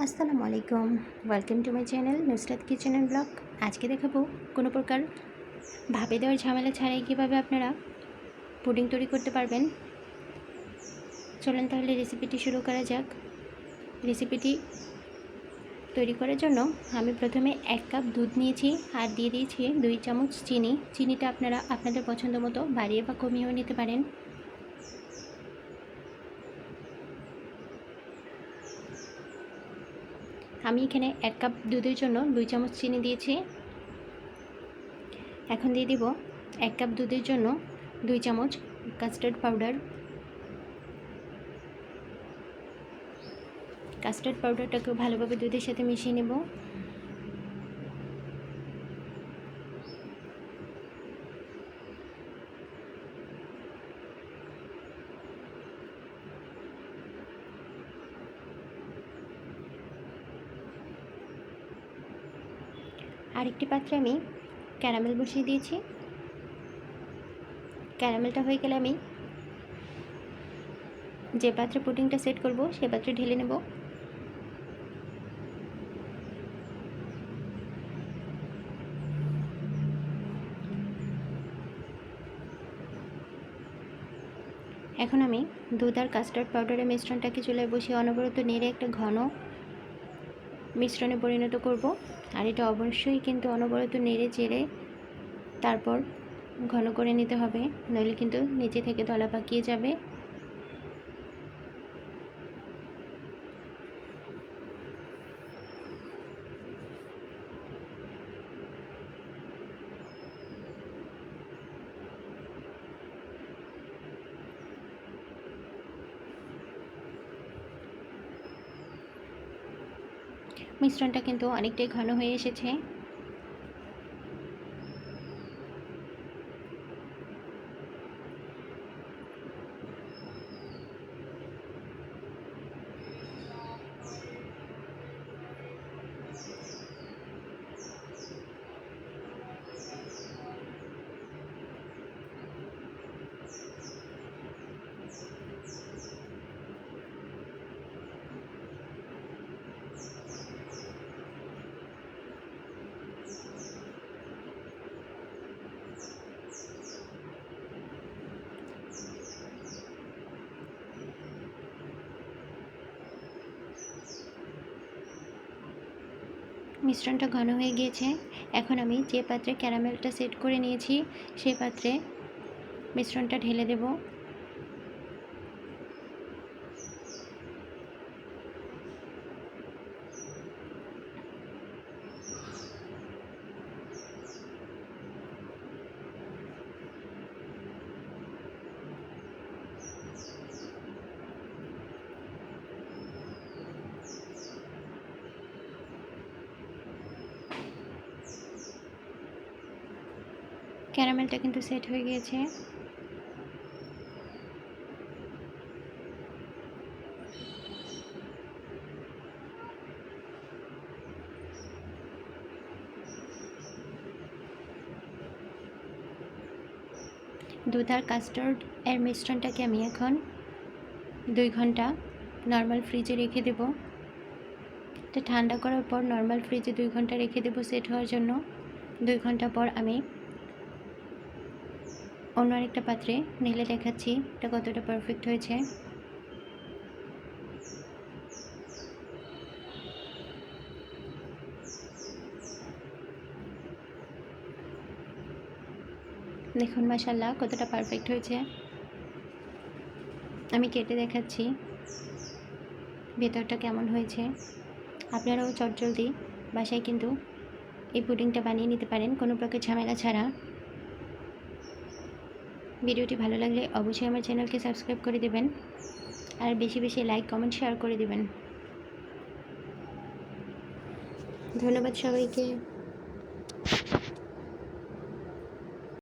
আসসালামু আলাইকুম, welcome to my channel Nusrat kitchen and blog. আজকে দেখাবো কোনো প্রকার ভাপে দেওয়ার ঝামেলা ছাড়াই কীভাবে আপনারা পুডিং তৈরি করতে পারবেন। চলুন তাহলে রেসিপিটি শুরু করা যাক। রেসিপিটি তৈরি করার জন্য আমি প্রথমে 1 কাপ দুধ নিয়েছি আর দিয়ে দিয়েছি 2 চামচ চিনি। চিনিটা আপনারা আপনাদের পছন্দ মতো বাড়িয়ে বা কমিয়েও নিতে পারেন। আমি এখানে 1 কাপ দুধের জন্য 2 চামচ চিনি দিয়েছি। এখন দিয়ে দিব 1 কাপ দুধের জন্য 2 চামচ কাস্টার্ড পাউডার। কাস্টার্ড পাউডারটাকে ভালোভাবে দুধের সাথে মিশিয়ে নেব। আরেকটি পাত্রে আমি ক্যারামেল বসিয়ে দিয়েছি। ক্যারামেলটা হয়ে গেলে আমি যে পাত্রে পুডিংটা সেট করব সে পাত্রে ঢেলে নেব। এখন আমি দুধ আর কাস্টার্ড পাউডারের মিশ্রণটাকে চুলায় বসিয়ে অনবরত নেড়ে একটা ঘন মিশ্রণে পরিণত করব। আর এটা অবশ্যই কিন্তু অনবরত নেড়ে চেড়ে তারপর ঘন করে নিতে হবে, নইলে কিন্তু নিচে থেকে দলা পাকিয়ে যাবে। মিশ্রণটা কিন্তু অনেকটাই ঘন হয়ে এসেছে। মিশ্রণটা ঘন হয়ে গিয়েছে। এখন আমি যে পাত্রে ক্যারামেলটা সেট করে নিয়েছি সেই পাত্রে মিশ্রণটা ঢেলে দেব। ক্যারামেলটা কিন্তু সেট হয়ে গিয়েছে। দুধ আর কাস্টার্ড এর মিশ্রণটাকে আমি এখন 2 ঘন্টা নর্মাল ফ্রিজে রেখে দেব। এটা ঠান্ডা করার পর নর্মাল ফ্রিজে 2 ঘন্টা রেখে দেব সেট হওয়ার জন্য। 2 ঘন্টা পর আমি অন্য আরেকটা পাত্রে ঢেলে দেখাচ্ছি এটা কতটা পারফেক্ট হয়েছে। দেখুন মাশাআল্লাহ কতটা পারফেক্ট হয়েছে। আমি কেটে দেখাচ্ছি ভেতরটা কেমন হয়েছে। আপনারাও চটজলদি বাসায় কিন্তু এই পুডিংটা বানিয়ে নিতে পারেন কোনো প্রকার ঝামেলা ছাড়া। ভিডিওটি ভালো লাগলে অবশ্যই আমার চ্যানেলকে সাবস্ক্রাইব করে দেবেন আর বেশি বেশি লাইক কমেন্ট শেয়ার করে দেবেন। ধন্যবাদ সবাইকে।